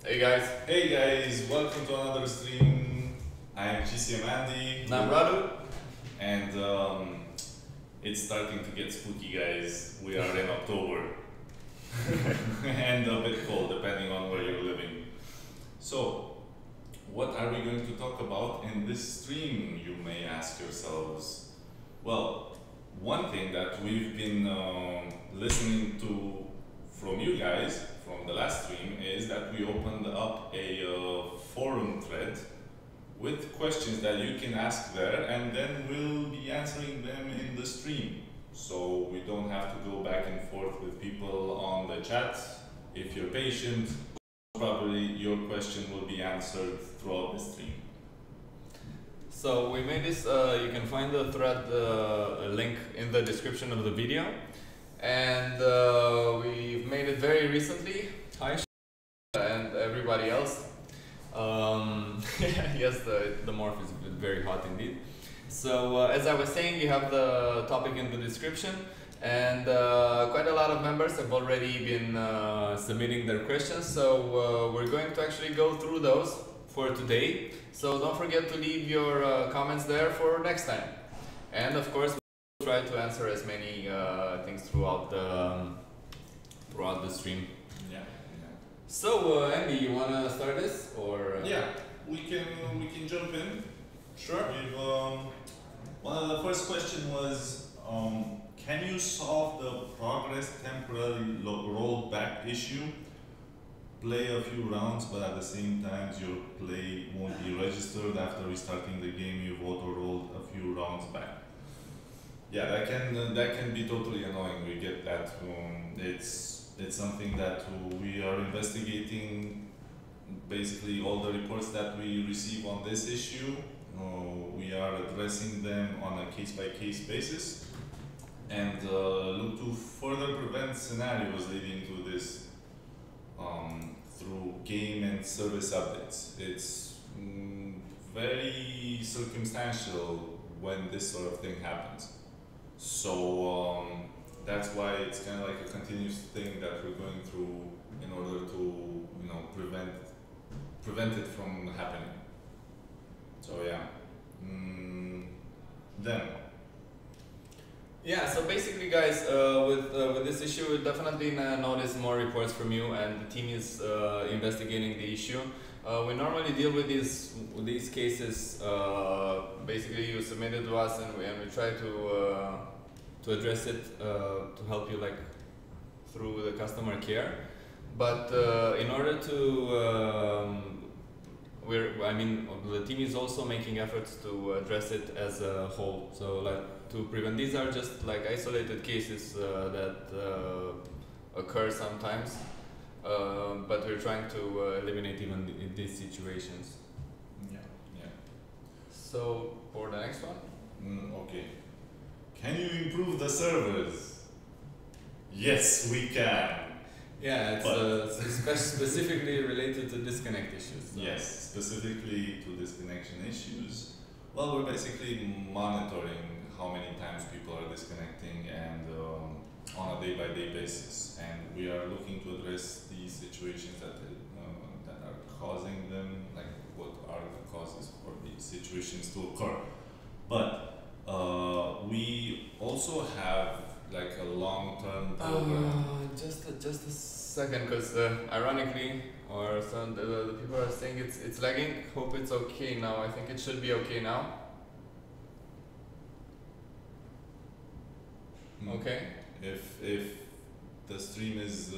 Hey guys. Hey guys, welcome to another stream. I am Andy. And I'm Radu. And it's starting to get spooky, guys. We are in October. And a bit cold, depending on where you're living. So, what are we going to talk about in this stream, you may ask yourselves? Well, one thing that we've been listening to from you guys from the last stream is that we opened up a forum thread with questions that you can ask there, and then we'll be answering them in the stream. So we don't have to go back and forth with people on the chat. If you're patient, probably your question will be answered throughout the stream. So we made this, you can find the thread link in the description of the video. And we've made it very recently. Hi, and everybody else. Yes, the morph is very hot indeed. So as I was saying, you have the topic in the description, and quite a lot of members have already been submitting their questions. So we're going to actually go through those for today. So don't forget to leave your comments there for next time. And of course, try to answer as many things throughout the stream. Yeah. So Andy, you wanna start this or? Yeah, we can jump in. Sure. One of the first question was, can you solve the progress temporarily rollback issue? Play a few rounds, but at the same time your play won't be registered after restarting the game. You've auto rolled a few rounds back. Yeah, that can be totally annoying. We get that. It's something that we are investigating. Basically, all the reports that we receive on this issue, we are addressing them on a case-by-case basis, and look to further prevent scenarios leading to this through game and service updates. It's very circumstantial when this sort of thing happens. So that's why it's kind of like a continuous thing that we're going through in order to prevent it from happening. So yeah. Then. Yeah. So basically, guys, with this issue, we definitely notice more reports from you, and the team is investigating the issue. We normally deal with these cases. Basically, you submit it to us, and we try to address it to help you like through the customer care. But in order to the team is also making efforts to address it as a whole. So like to prevent, these are just like isolated cases that occur sometimes. But we're trying to eliminate even these situations. Yeah. So for the next one. Okay. Can you improve the servers? Yes, we can. Yeah, it's specifically related to disconnect issues. So. Yes, specifically to disconnection issues. Well, we're basically monitoring how many times people are disconnecting and on a day-by-day basis, and we are looking to address these situations that are causing them, like what are the causes for these situations to occur. But we also have like a long-term program. Just a second, because ironically, or some the people are saying it's lagging. Hope it's okay now. I think it should be okay now. Okay. If the stream is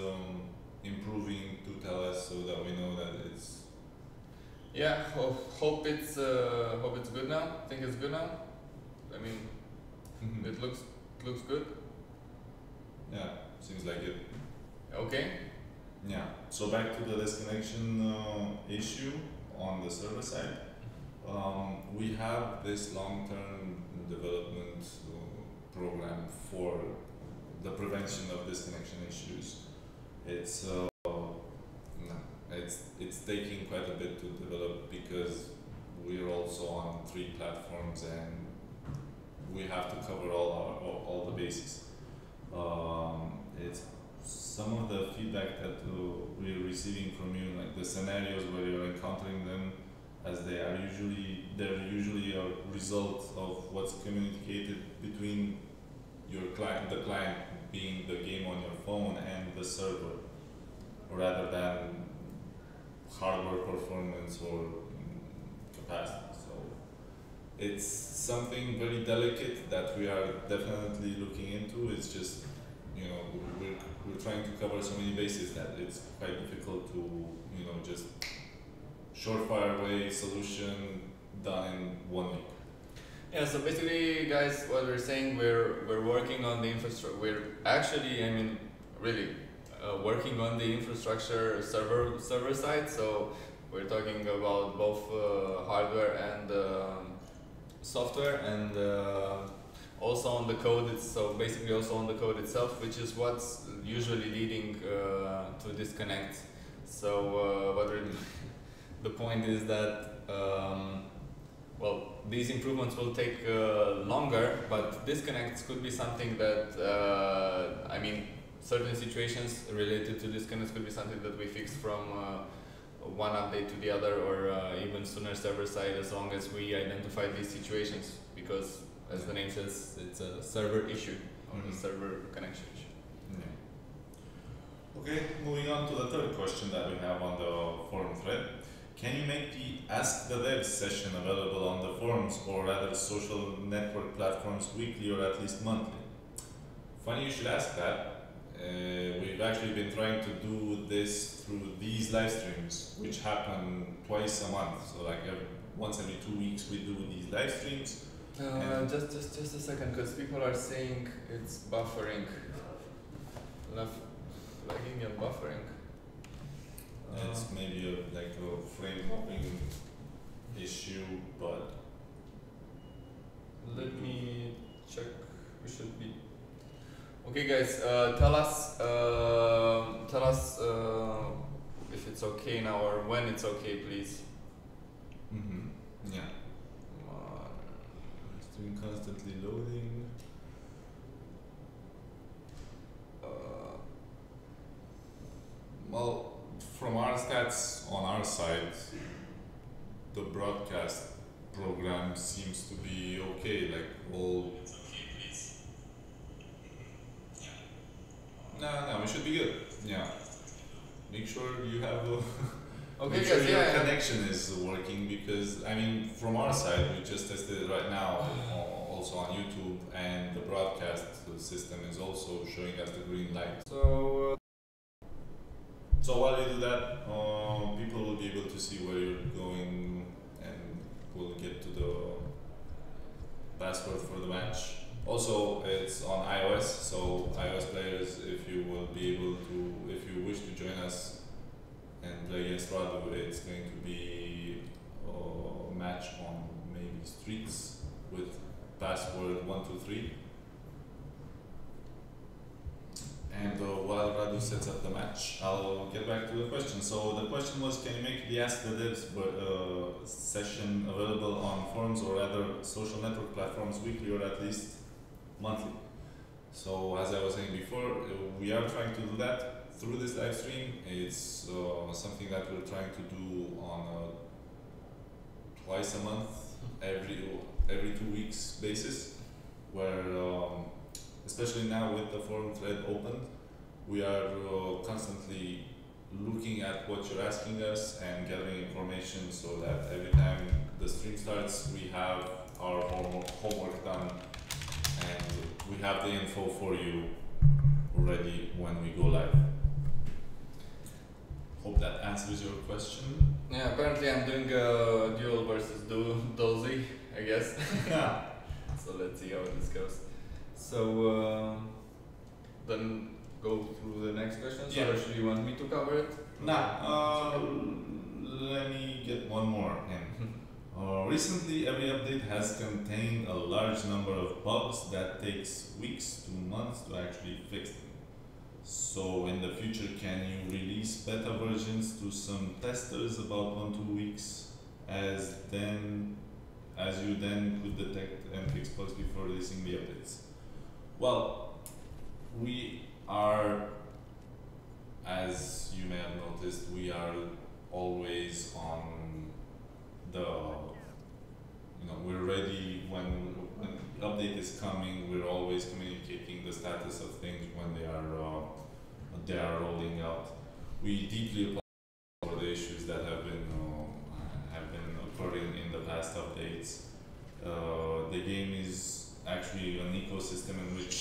improving, to tell us so that we know that it's. Yeah. Hope it's good now. Think it's good now. I mean, it looks good. Yeah, seems like it. Okay. Yeah. So back to the disconnection issue on the server side. We have this long-term development program for the prevention of disconnection issues. It's taking quite a bit to develop because we're also on 3 platforms and we have to cover all the bases. It's some of the feedback that we're receiving from you, like the scenarios where you're encountering them, as they're usually a result of what's communicated between your client, the client being the game on your phone, and the server, rather than hardware performance or capacity. So it's something very delicate that we are definitely looking into. It's just, we're trying to cover so many bases that it's quite difficult to, just surefire way solution done in 1 week. Yeah, so basically, guys, what we're saying, we're working on the infrastructure. We're actually, really working on the infrastructure server side. So we're talking about both hardware and software, and also on the code. So basically, also on the code itself, which is what's usually leading to disconnect. So the point is that. These improvements will take longer, but disconnects could be something that, certain situations related to disconnects could be something that we fix from one update to the other, or even sooner server side, as long as we identify these situations, because as the name says, it's a server issue, or a server connection issue. Yeah. Okay, moving on to the third question that we have on the forum thread. Can you make the Ask the Devs session available on the forums or rather social network platforms weekly or at least monthly? Funny you should ask that. We've actually been trying to do this through these live streams, which happen twice a month. So once every 2 weeks we do these live streams. Just a second, because people are saying it's buffering. Lagging and buffering. It's maybe a frame hopping issue, but let me check. We should be okay, guys. Tell us if it's okay now or when it's okay, please. Yeah. It's doing constantly loading. From our stats on our side, the broadcast program seems to be okay. It's okay, please. Yeah. No, we should be good. Yeah. Make sure you have okay, make sure guys, your connection is working, because from our side we just tested it right now, also on YouTube, and the broadcast system is also showing us the green light. So while you do that, people will be able to see where you're going, and will get to the password for the match. Also, it's on iOS, so iOS players, if you wish to join us and play against Radu, it's going to be a match on maybe Streets with password 123. And while Radu sets up the match, I'll get back to the question. So the question was, can you make the Ask the Devs session available on forums or other social network platforms weekly or at least monthly? So as I was saying before, we are trying to do that through this live stream. It's something that we're trying to do on a twice a month, every 2 weeks basis, where especially now with the forum thread open, we are constantly looking at what you're asking us and gathering information, so that every time the stream starts, we have our homework done and we have the info for you ready when we go live. Hope that answers your question. Yeah, apparently I'm doing a duel versus Dozy, I guess. Yeah. So let's see how this goes. So then go through the next questions, Yeah. or should you want me to cover it? Let me get one more in. Recently, every update has contained a large number of bugs that takes weeks to months to actually fix them. So in the future, can you release beta versions to some testers about 1-2 weeks, as you then could detect and fix bugs before releasing the updates? Well, we are, as you may have noticed, we are always on the, we're ready when the update is coming. We're always communicating the status of things when they are rolling out. We deeply apologize for the issues that have been occurring in the past updates. The game is actually an ecosystem in which,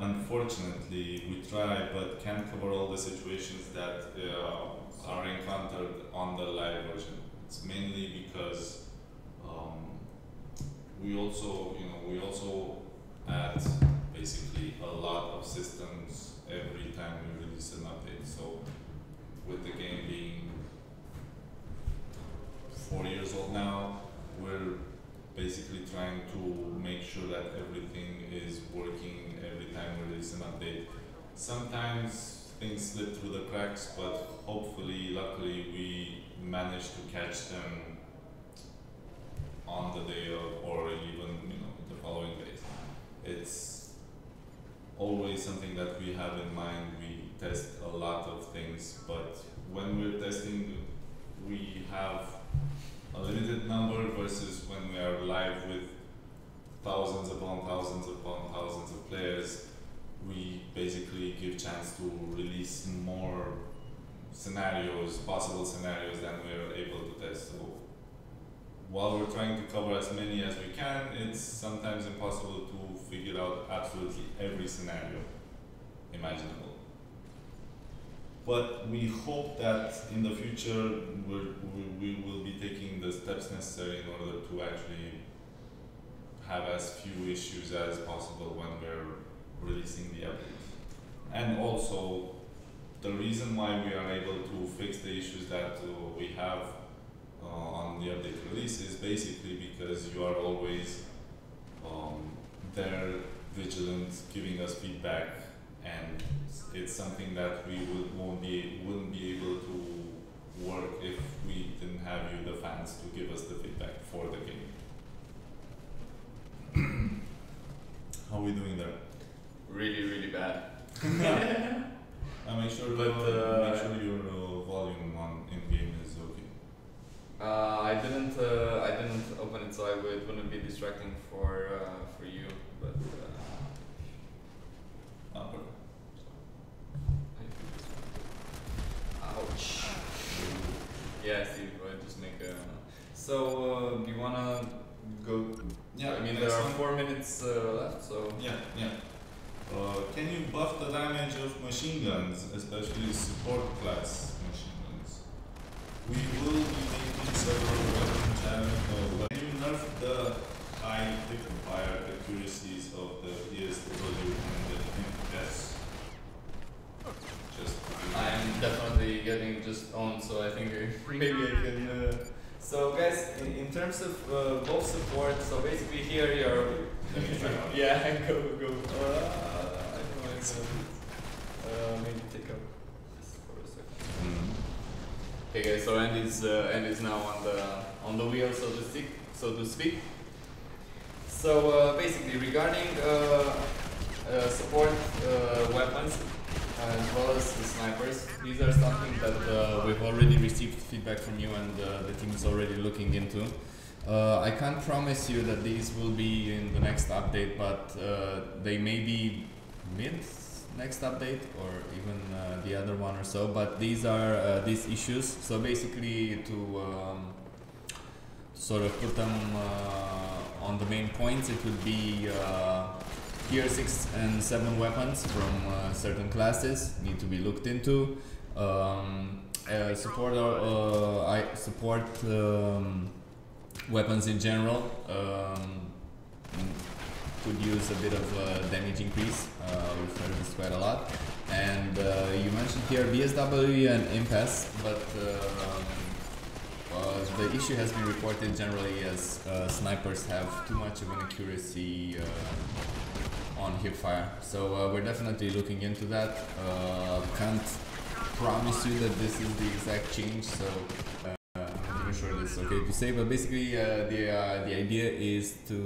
unfortunately, we try but can't cover all the situations that are encountered on the live version. It's mainly because we also add basically a lot of systems every time we release an update. So with the game being 4 years old now, we're basically trying to make sure that everything is working every time we release an update. Sometimes things slip through the cracks, but hopefully, luckily, we manage to catch them on the day of, or even the following days. It's always something that we have in mind. We test a lot of things, but when we're testing, we have a limited number versus when we are live with thousands upon thousands upon thousands of players. We basically give chance to release more possible scenarios than we are able to test. So while we're trying to cover as many as we can, it's sometimes impossible to figure out absolutely every scenario imaginable. But we hope that in the future we will be taking the steps necessary in order to actually have as few issues as possible when we're releasing the update. And also, the reason why we are able to fix the issues that we have on the update release is basically because you are always there, vigilant, giving us feedback, and it's something that we wouldn't be able to work if we didn't have you, the fans, to give us the feedback for the game. How are we doing there? Really, really bad. Make sure your volume in game is okay. I didn't open it, so it wouldn't be distracting for you. But Perfect. ouch. Yeah, see, I just make a. So do you wanna go? Yeah. I mean, there are 4 minutes left, so. Yeah. Can you buff the damage of machine guns, especially support class machine guns? We will be making several weapon challenges. Can you nerf the high fire accuracies of the PSW and the FPS? I'm definitely getting just on, so I think maybe I can. So guys, in terms of both support, so basically here you're. Let me try out. Yeah, go. I don't know if maybe take up this for a second. Okay guys, so Andy's now on the wheel, so to speak. So basically regarding support weapons as well as the snipers, these are something that we've already received feedback from you, and the team is already looking into. I can't promise you that these will be in the next update, but they may be mid next update or even the other one or so. But these are these issues. So basically, to sort of put them on the main points, it would be tier 6 and 7 weapons from certain classes need to be looked into. Support weapons in general could use a bit of damage increase. We've heard this quite a lot. And you mentioned here BSW and impasse, but the issue has been reported generally as snipers have too much of an accuracy on hipfire. So we're definitely looking into that. Can't promise you that this is the exact change, so I'm not sure this is okay to say, but basically the idea is to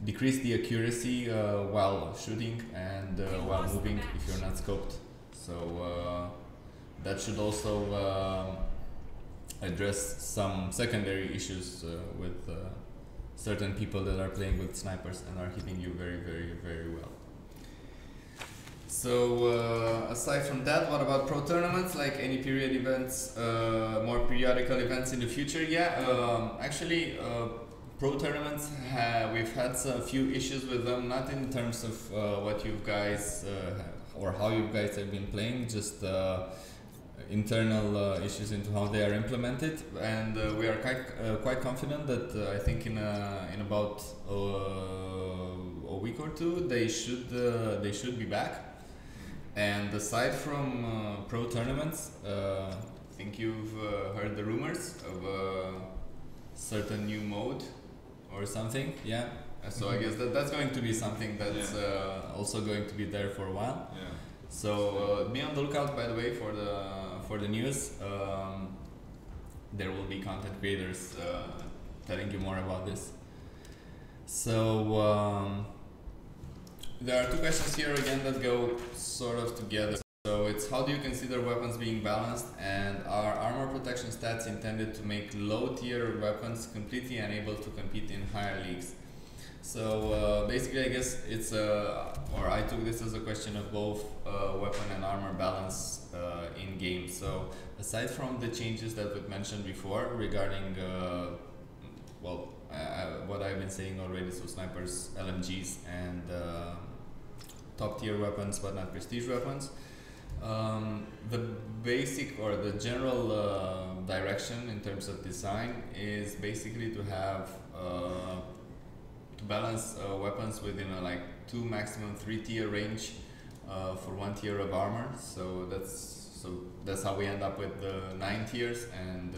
decrease the accuracy while shooting and while moving if you're not scoped. So that should also address some secondary issues with certain people that are playing with snipers and are hitting you very, very, very well. So aside from that, what about pro tournaments, like any period events, more periodical events in the future? Yeah, actually pro tournaments, we've had a few issues with them, not in terms of what you guys or how you guys have been playing, just internal issues into how they are implemented, and we are quite confident that I think in about a week or two they should be back. And aside from pro tournaments, I think you've heard the rumors of a certain new mode or something, yeah. So I guess that's going to be something that's also going to be there for a while. Yeah. So be on the lookout, by the way, for the news. There will be content creators telling you more about this. So there are two questions here again that go sort of together. So it's, how do you consider weapons being balanced, and are armor protection stats intended to make low tier weapons completely unable to compete in higher leagues? So basically I guess it's or I took this as a question of both weapon and armor balance in game. So aside from the changes that we mentioned before regarding what I've been saying already, so snipers, LMGs and top tier weapons but not prestige weapons, the basic or the general direction in terms of design is basically to have to balance weapons within a like 2 maximum 3 tier range for 1 tier of armor. So that's how we end up with the 9 tiers and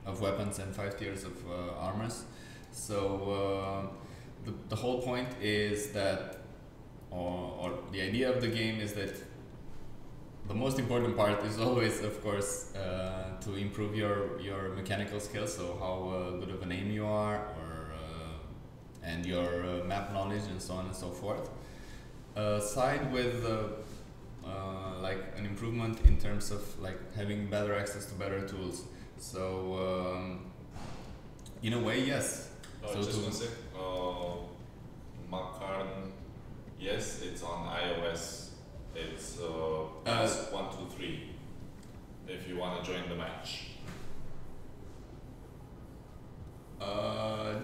of weapons and 5 tiers of armors. So the whole point is that, or the idea of the game is that the most important part is always, of course, to improve your mechanical skills, so how good of an aim you are, or and your map knowledge and so on and so forth. Side with like an improvement in terms of like having better access to better tools. So in a way, yes. So just one sec. Macarn, yes, it's on iOS. It's 123. If you want to join the match.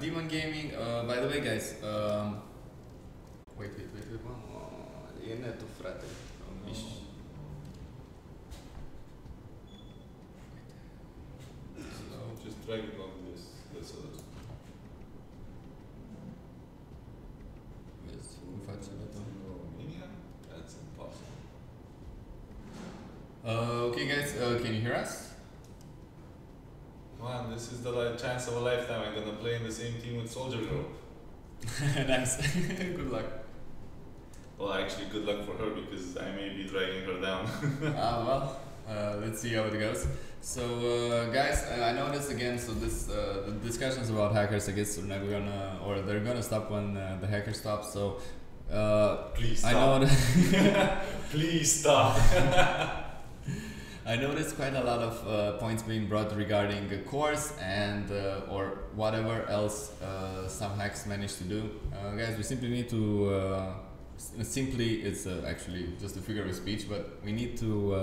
Demon Gaming, by the way, guys, wait, e netul, frate, Just drag it on this other. Vezi cum face asta? Romania? That's impossible. Okay, guys, can you hear us? Man, this is the chance of a lifetime. I'm gonna play in the same team with Soldier Girl. Nice. Good luck. Well, actually, good luck for her because I may be dragging her down. Well, let's see how it goes. So, guys, I know this again. So this the discussions about hackers, I guess, are never gonna, or they're gonna stop when the hacker stops. So, please stop. I know. Please stop. I noticed quite a lot of points being brought regarding the course and or whatever else some hacks managed to do. Guys, we simply need to it's actually just a figure of speech, but we need to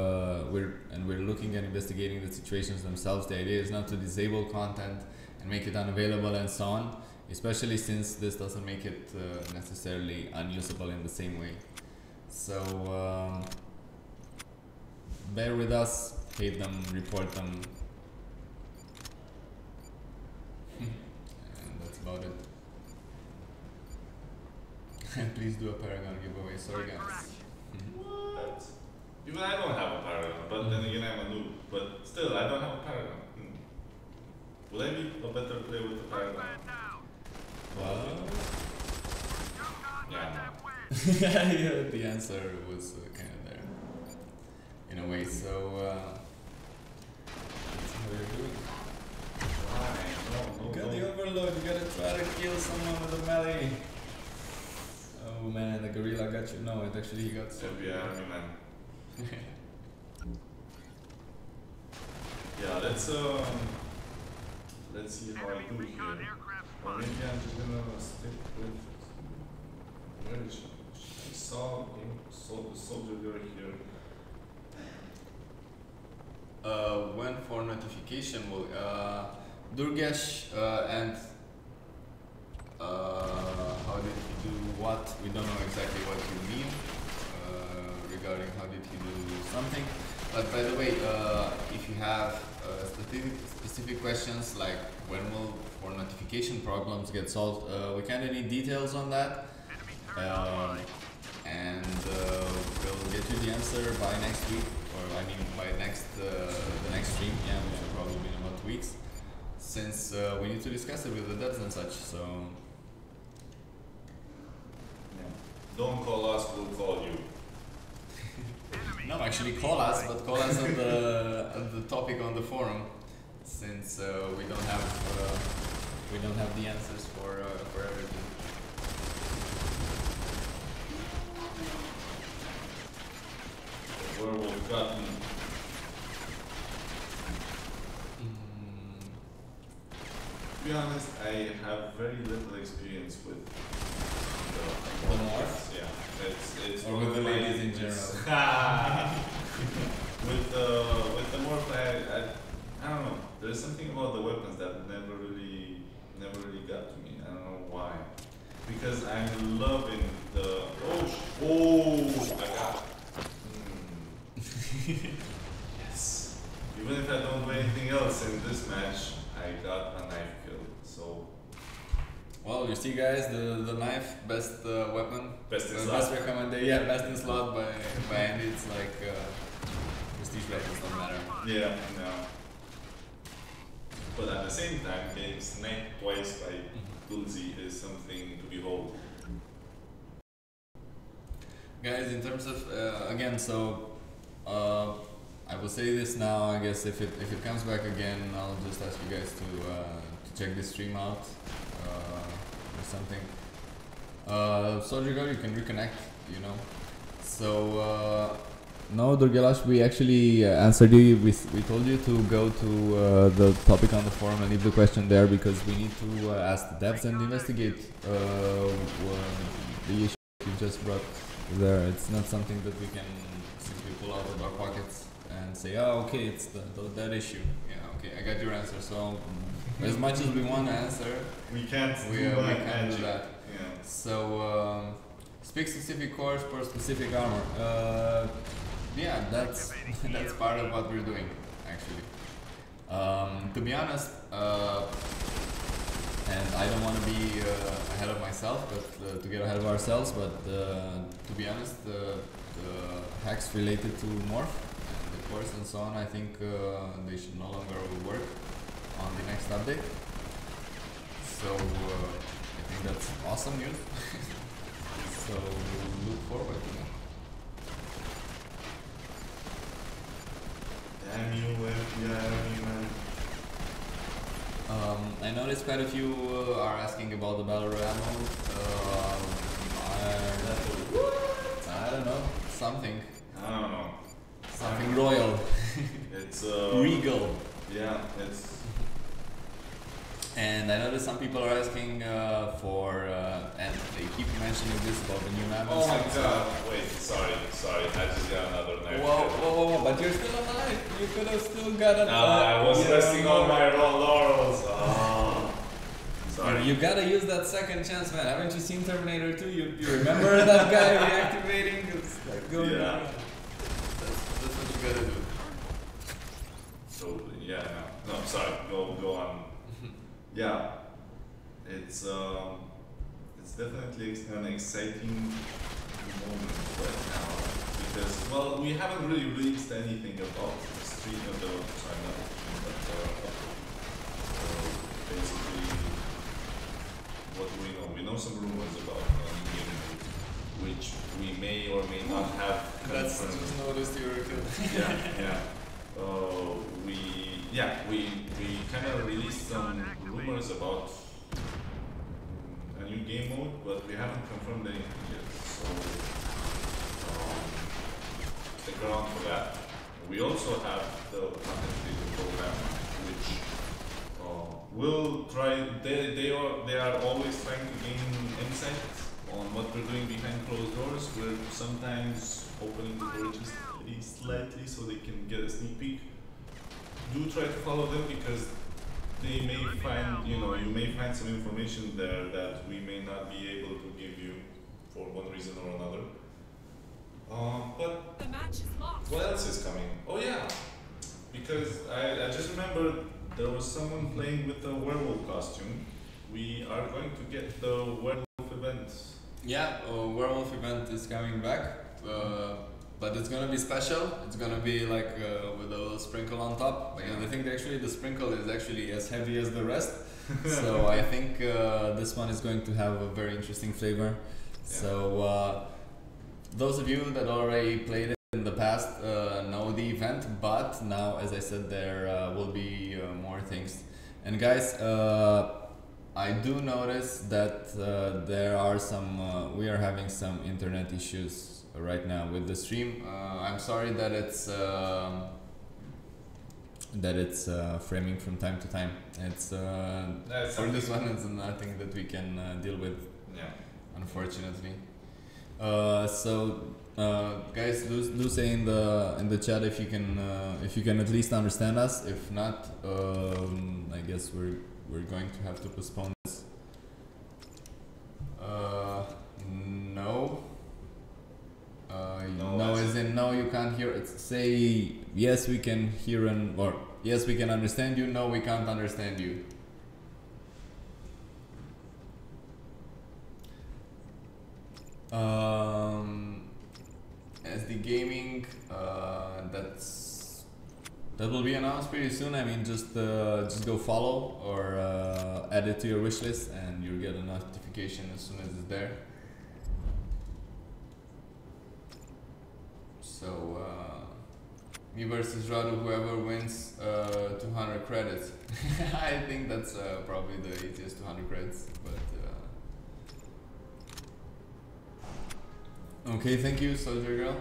we're looking and investigating the situations themselves. The idea is not to disable content and make it unavailable and so on, especially since this doesn't make it necessarily unusable in the same way. So bear with us, hate them, report them, and that's about it. And please do a Paragon giveaway, sorry guys. What? Even I don't have a Paragon, but then again I'm a noob. But still, I don't have a Paragon. Would I be a better player with a Paragon? Well, Yeah. yeah, the answer was kind of there, in a way. So that's how we're doing. Why? No, the overload, you gotta try to kill someone with a melee. Oh man, the gorilla got you. No, it actually he got so. Yeah, man. Yeah, let's see how I do here. Or maybe I'm just gonna stick with. Where is she? I saw the soldier girl here. When for notification will Durgesh and how did he do what? We don't know exactly what you mean regarding how did he do something. But by the way, if you have specific questions like when will for notification problems get solved, we kinda need details on that. And we'll get you the answer by next week, or I mean by the next stream. Yeah, which will probably be in about 2 weeks, since we need to discuss it with the devs and such. So yeah. Don't call us, we'll call you. no, actually call us, but call us on the topic on the forum, since we don't have the answers for everything. Werewolf got me. To be honest, I have very little experience with The North? Yeah, it's or with the ladies in general. with the morph, I don't know. There's something about the weapons that never really got to me. I don't know why. Because I'm loving the I got. Yes. Even if I don't do anything else in this match, I got a knife kill. So. Well, you see, guys, the knife, best weapon, Best in slot. best recommendation. Yeah, best in slot by Andy. It's like prestige weapons don't matter. Yeah, no. But at the same time, getting sniped twice by Dulzi is something to behold. Guys, in terms of again, so I will say this now. I guess if it comes back again, I'll just ask you guys to check this stream out or something. Soldier girl, you can reconnect. You know. So no, Durgelash, we actually answered you. We told you to go to the topic on the forum and leave the question there, because we need to ask the devs and investigate the issue you just brought there. It's not something that we can simply pull out of our pockets and say, oh, okay, it's that issue. Yeah, okay, I got your answer. So as much as we want to answer, We can't we do can't do that. Yeah. So speak specific cores for specific armor. Yeah, that's part of what we're doing, actually. To be honest, and I don't want to be ahead of myself, but to get ahead of ourselves. But to be honest, the hacks related to morph and the cores and so on, I think they should no longer work on the next update. So I think that's awesome news. So we'll look forward to that. Damn you, FBI, man. I noticed quite a few are asking about the Battle Royale mode. I don't know, something. I don't know. Something royal. It's Regal. Yeah, it's. And I noticed some people are asking for, and they keep mentioning this about the new map. Oh my god! Wait, sorry. I just got another knife. Whoa! But you're still alive. You could have still got a. I was resting on my laurels. Oh. Sorry. You gotta use that second chance, man. Haven't you seen Terminator 2? You remember that guy reactivating? It's like going. Yeah. That's what you gotta do. Totally. Yeah. No. Sorry. Go on. Yeah. It's definitely an exciting moment right now, because well, we haven't really released anything about the street of the basically, what do we know? We know some rumors about gaming, which we may or may not have That's confirmed. just noticed you were killed. Yeah. We we kind of released some rumors about a new game mode, but we haven't confirmed anything yet. So stick around for that. We also have the content creator program, which will try. They are always trying to gain insights on what we're doing behind closed doors. We're sometimes opening the door just slightly so they can get a sneak peek. Do try to follow them because they may find, you may find some information there that we may not be able to give you for one reason or another. But the match is lost. What else is coming? Oh yeah, because I just remembered there was someone playing with a werewolf costume. We are going to get the werewolf event. Yeah, werewolf event is coming back, but it's gonna be special. It's gonna be like with a little sprinkle on top. And I think actually the sprinkle is actually as heavy as the rest. So I think this one is going to have a very interesting flavor. Yeah. So those of you that already played it in the past know the event, but now, as I said, there will be more things. And guys, I do notice that there are some, we are having some internet issues right now with the stream. I'm sorry that it's framing from time to time. It's for this one, it's nothing that we can deal with, unfortunately. So guys, do say in the chat if you can at least understand us. If not, I guess we're going to have to postpone this. No. No, as in no, you can't hear it. Say yes, we can hear or yes, we can understand you. No, we can't understand you. As the gaming, that will be announced pretty soon. I mean, just go follow or add it to your wish list, and you'll get a notification as soon as it's there. So me versus Radu, whoever wins 200 credits. I think that's probably the easiest 200 credits, but. Okay, thank you, Soldier Girl.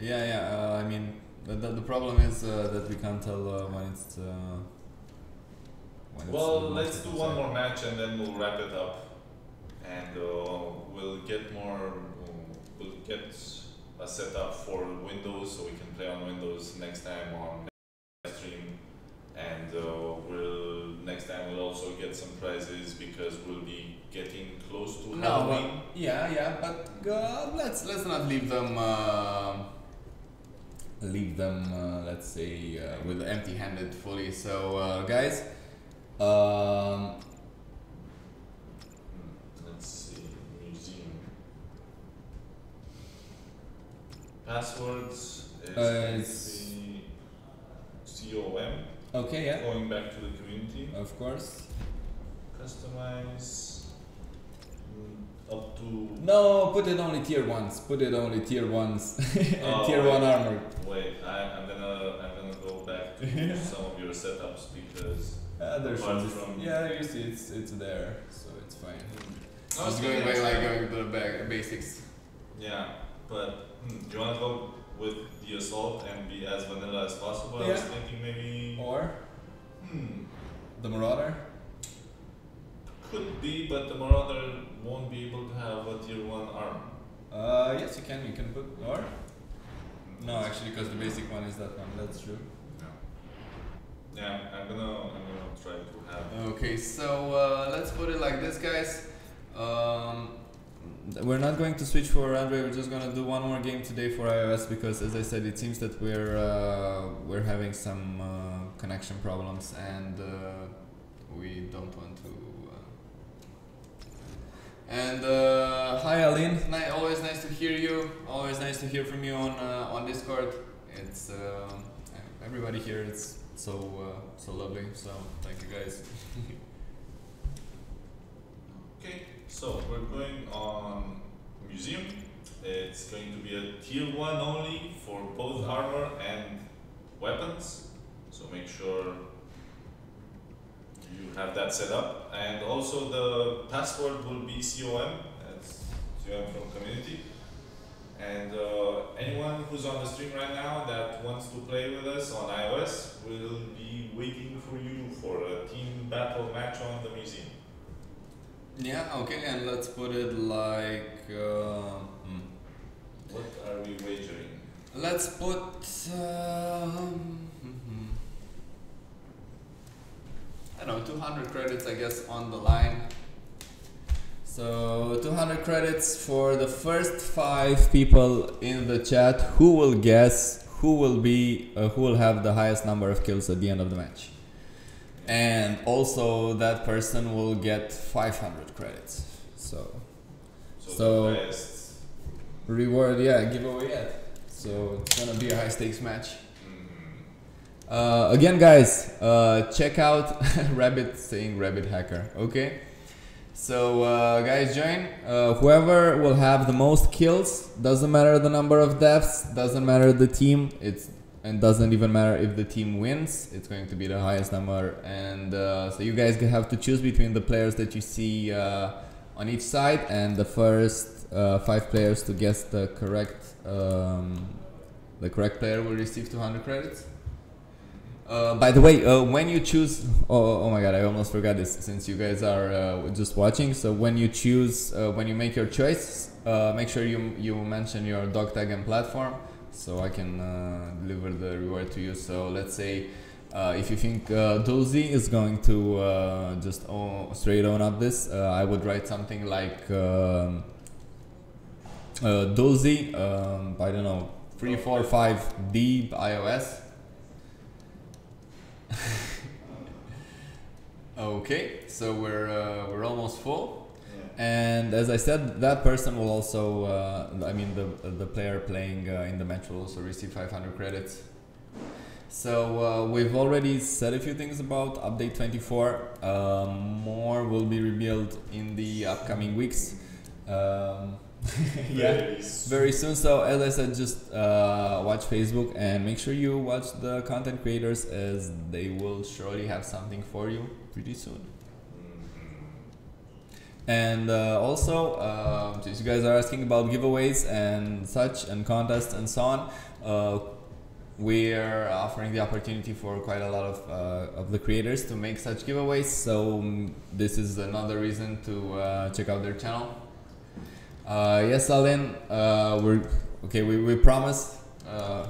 I mean, the problem is that we can't tell when it's. Well, let's do one more match and then we'll wrap it up, and we'll get more. We'll get a setup for Windows so we can play on Windows next time on Livestream, and next time we'll also get some prizes because we'll be getting close to Halloween. But let's not leave them let's say with empty-handed fully. So guys, let's see, museum passwords is COM. Okay, yeah. Going back to the community. Of course. Customize up to. No, put it only tier 1s. Put it only tier 1s. And tier 1 armor. Wait, I'm gonna go back to some of your setups because there's from you see it's there, so it's fine. Just going to the basics. Yeah, but do you wanna go with the assault and be as vanilla as possible? Yeah. I was thinking maybe. Or the Marauder. Could be, but the Marauder won't be able to have a tier 1 armor. Yes, you can. You can put or. No, actually, because the basic one is that one. That's true. Yeah, I'm gonna try to have. Okay, so let's put it like this, guys. We're not going to switch for Android. We're just gonna do one more game today for iOS because, as I said, it seems that we're having some connection problems, and we don't want to. And hi, Aline. Always nice to hear you. Always nice to hear from you on Discord. It's everybody here. It's so lovely. So thank you, guys. Okay, so we're going on museum. It's going to be a tier 1 only for both armor and weapons. So make sure you have that set up. And also the password will be COM, that's COM from community. And anyone who's on the stream right now that wants to play with us on iOS will be waiting for you for a team battle match on the museum. Yeah, okay, and let's put it like... What are we wagering? Let's put... I don't know, 200 credits I guess on the line. So 200 credits for the first 5 people in the chat who will guess who will have the highest number of kills at the end of the match. And also that person will get 500 credits. So the highest reward, giveaway, so it's gonna be a high stakes match. Again guys, check out Rabbit saying Rabbit Hacker, okay? So guys, join. Whoever will have the most kills, doesn't matter the number of deaths, doesn't matter the team, and doesn't even matter if the team wins, it's going to be the highest number. And so you guys have to choose between the players that you see on each side, and the first 5 players to guess the correct player will receive 200 credits. By the way, when you choose, oh my god, I almost forgot this since you guys are just watching. So when you choose, when you make your choice, make sure you mention your dog tag and platform, so I can deliver the reward to you. So let's say if you think Dozy is going to just straight own up this, I would write something like Dozy, I don't know, 345D iOS. Okay, so we're almost full, and as I said, that person will also, I mean the player playing in the match will also receive 500 credits. So we've already said a few things about update 24. More will be revealed in the upcoming weeks. Yeah, very soon. So as I said, just watch Facebook and make sure you watch the content creators, as they will surely have something for you pretty soon. And also, since you guys are asking about giveaways and such, and contests and so on, we're offering the opportunity for quite a lot of the creators to make such giveaways. So this is another reason to check out their channel. Yes, Alin, we promise.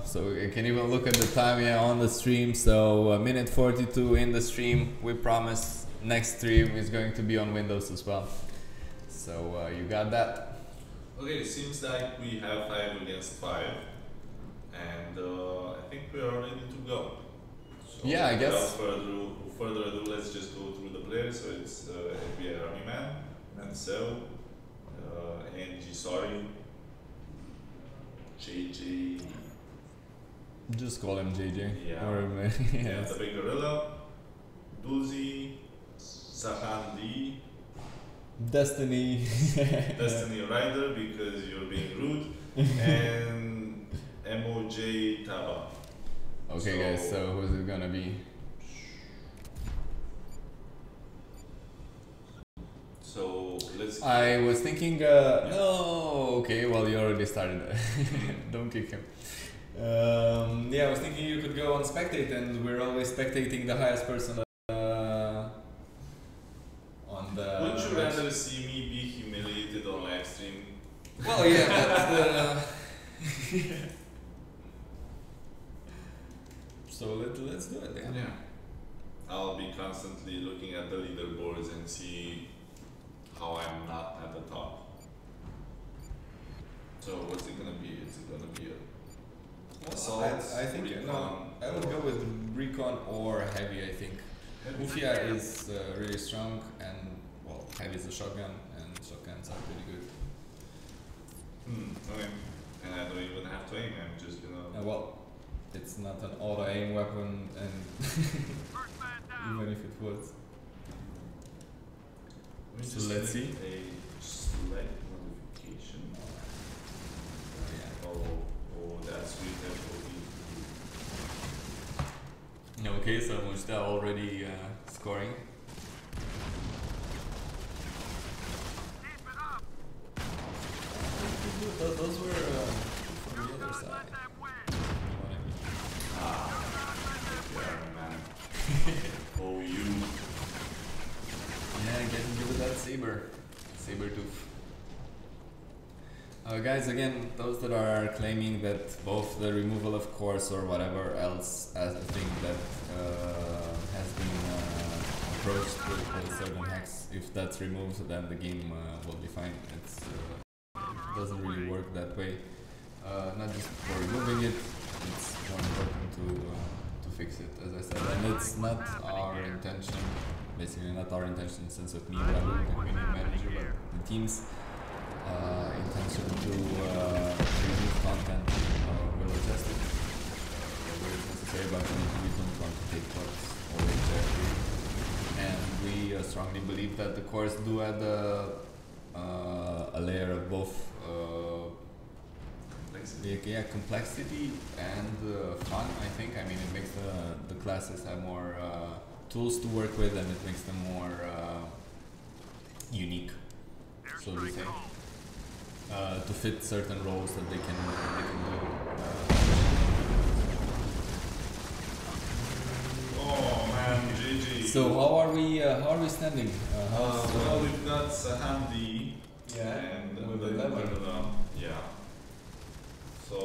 So you can even look at the time on the stream. So minute 42 in the stream. We promise next stream is going to be on Windows as well. So you got that. Okay, it seems like we have 5 against 5, and I think we are ready to go. So yeah, I guess. Without further ado, let's just go through the players. So it's FBI Army Man, Mansell, Angie, sorry, JJ. Just call him JJ. Yeah. Or, Yeah, the Big Gorilla, Doozy, Sahan D, Destiny. Destiny Rider because you're being rude, and MOJ Taba. Okay, guys, so who's it gonna be? So let's. I was thinking, no, okay, well, you already started. Don't kick him. Yeah, I was thinking you could go on spectate, and we're always spectating the highest person on the. Would you rather see me be humiliated on live stream? Well, yeah, but so let's do it. Yeah. I'll be constantly looking at the leaderboards and see how I'm not at the top. So what's it gonna be? Is it gonna be a assault? I think recon? I would go with recon or heavy. I think Mufia is really strong, and well, heavy is a shotgun, and shotguns are pretty good. Okay. And I don't even have to aim. I'm just gonna. Well, it's not an auto aim weapon, and even if it was. So let's see. A slight modification. Okay, so Mujta already scoring. Those were from the other side. Man. Oh, you. Yeah, getting good with that saber tooth. Guys, again, those that are claiming that both the removal of course or whatever else as a thing that has been approached with certain hacks, if that's removed, then the game will be fine. It doesn't really work that way. Not just for removing it, it's more important to fix it, as I said. And it's not our intention, basically not our intention, in the sense of me, Radu, the community manager, but the team's intention to remove content. We'll adjust it where it's necessary, but we don't want to take what's always there. And we strongly believe that the cores do add a layer of both complexity and fun, I think. I mean, it makes the classes have more tools to work with, and it makes them more unique, so to say, to fit certain roles that they can do. Oh man, GG. So how are we standing? Well, we've got Sahandi. Yeah, and with the 11. Yeah. So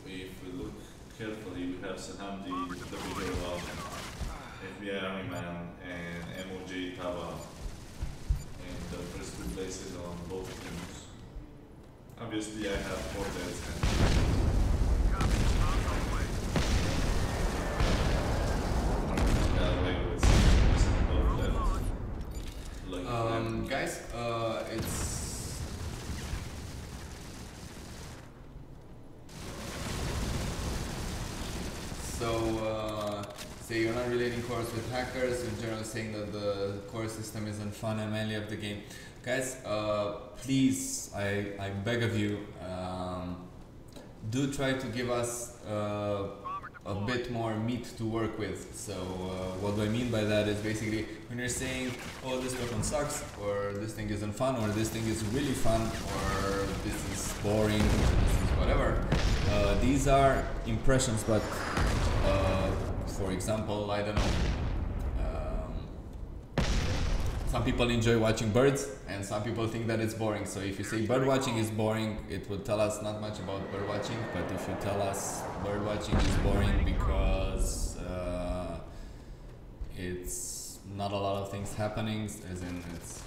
if we look carefully, we have Sahandi, the leader of FBI Army Man, and MOJ Tava in the first two places on both teams. Obviously, I have 4 deaths and guys, it's so say you're not relating cores with hackers, you're generally saying that the core system isn't fun and mainly of the game. Guys, please, I beg of you, do try to give us a bit more meat to work with. So what do I mean by that is basically when you're saying, oh, this weapon sucks, or this thing isn't fun, or this thing is really fun, or this is boring, or this is whatever. These are impressions, but for example, I don't know, some people enjoy watching birds and some people think that it's boring. So if you say bird watching is boring, it will tell us not much about bird watching. But if you tell us bird watching is boring because it's not a lot of things happening, as in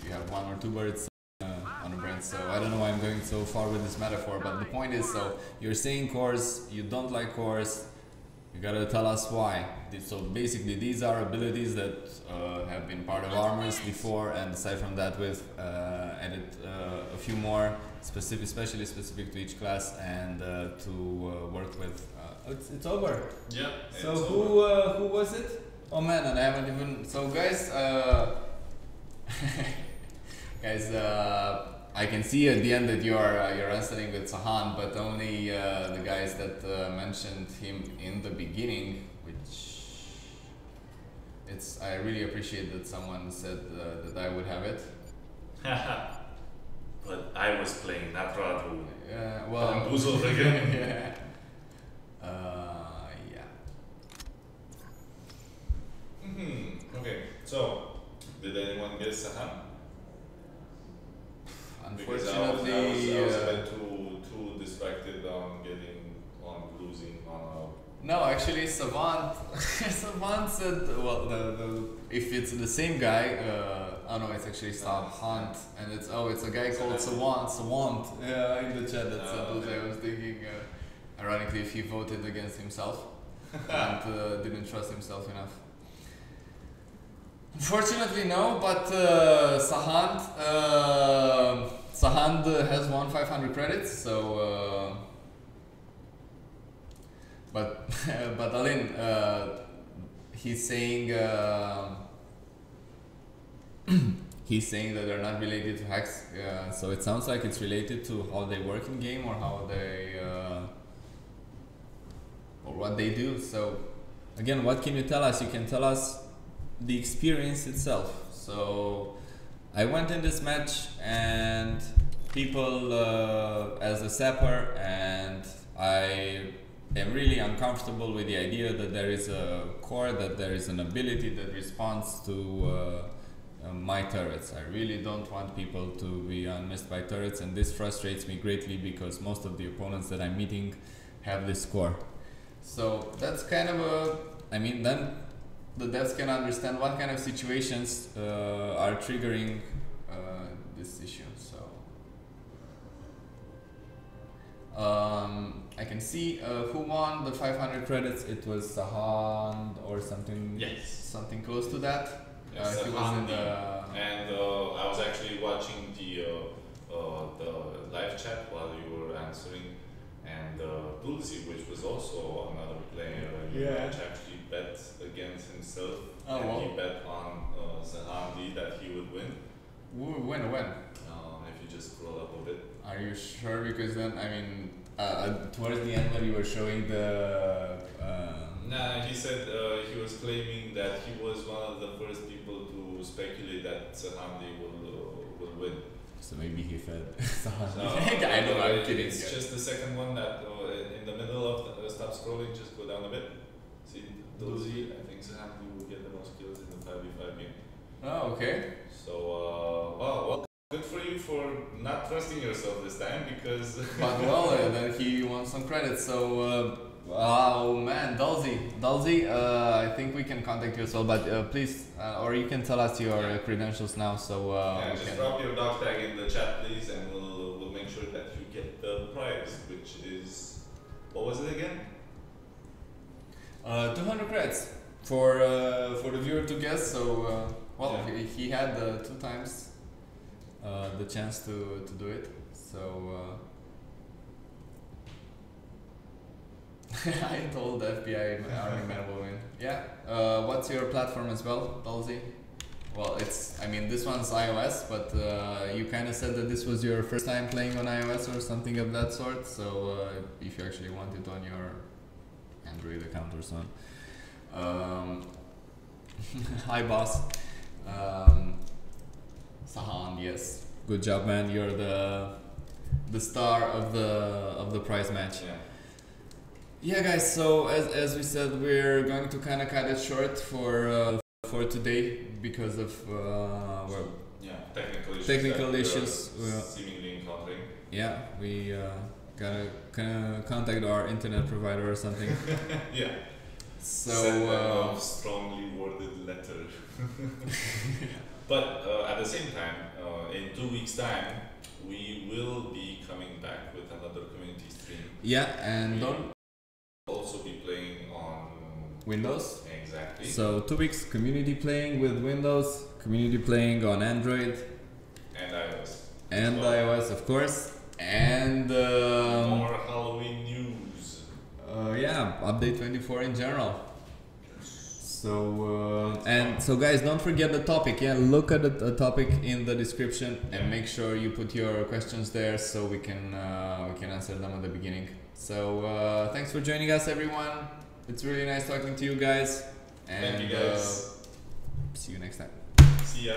you have 1 or 2 birds on a branch. So I don't know why I'm going so far with this metaphor, but the point is, so you're saying cores, you don't like cores, you gotta tell us why. So basically these are abilities that have been part of armors before, and aside from that we've added a few more especially specific to each class, and to work with. It's over. Yeah. So who was it? Oh man, and I haven't even. So guys, I can see at the end that you're answering with Sahan, but only the guys that mentioned him in the beginning, which I really appreciate that someone said that I would have it. But I was playing, not Radu. Yeah, well. Bamboozled again. Yeah. Okay, so did anyone guess Sahan? Unfortunately, I was a bit too distracted on losing on no, actually, Savant said, well, if it's the same guy, oh no, it's actually Savant, and it's a guy called Savant, yeah, in the chat that said that. I was thinking, ironically, if he voted against himself and didn't trust himself enough. Unfortunately, no, but Sahand has won 500 credits, so but Alin, he's saying that they're not related to hacks, so it sounds like it's related to how they work in game or how they or what they do. So again, what can you tell us? You can tell us the experience itself. So I went in this match and people as a sapper, and I am really uncomfortable with the idea that there is a core, that there is an ability that responds to my turrets. I really don't want people to be unmissed by turrets, and this frustrates me greatly because most of the opponents that I'm meeting have this core. So that's kind of a, I mean, then the devs can understand what kind of situations are triggering this issue. So I can see who won the 500 credits. It was Sahand or something. Yes. Something close to that. Yes, he was in the and I was actually watching the live chat while you were answering, and Dulci, which was also another player in the match, actually bet against himself, and wow. he bet on Zahandi that he would win. When? If you just scroll up a bit. Are you sure? Because then, I mean, towards the end when you were showing the Nah, he said he was claiming that he was one of the first people to speculate that Zahandi will win. So maybe he fed No, I know, I'm kidding. It's just the second one that in the middle of stop scrolling, just go down a bit. See, Dozy, I think Zahandi will get the most kills in the 5v5 game. Oh, okay. So, well, good for you for not trusting yourself this time, because... But well, then he won some credit, so... oh man, Dalzi, I think we can contact you as well, but please, or you can tell us your credentials now, so yeah, just drop your dog tag in the chat, please, and we'll make sure that you get the prize, which is, what was it again? 200 credits for the viewer to guess. So well, yeah. he had 2 times the chance to do it. So. I told the FBI Army man will win. Yeah. What's your platform as well, Dalzi? Well, I mean, this one's iOS, but you kind of said that this was your first time playing on iOS or something of that sort. So if you actually want it on your Android account or so on. Hi, boss. Sahan, yes. Good job, man. You're the star of the prize match. Yeah. Yeah, guys, so as we said, we're going to kind of cut it short for today because of technical issues seemingly encountering. Yeah, we gotta kind of contact our internet provider or something. Yeah. So send them a strongly worded letter. But at the same time, in 2 weeks' time, we will be coming back with another community stream. Yeah, and don't also be playing on Windows. Exactly. So 2 weeks community playing with Windows, community playing on Android and iOS. And iOS, of course. And more Halloween news. Yeah, update 24 in general. So so guys, don't forget the topic. Yeah, look at the topic in the description and make sure you put your questions there so we can answer them at the beginning. So thanks for joining us, everyone. It's really nice talking to you guys. And thank you guys. See you next time. See ya.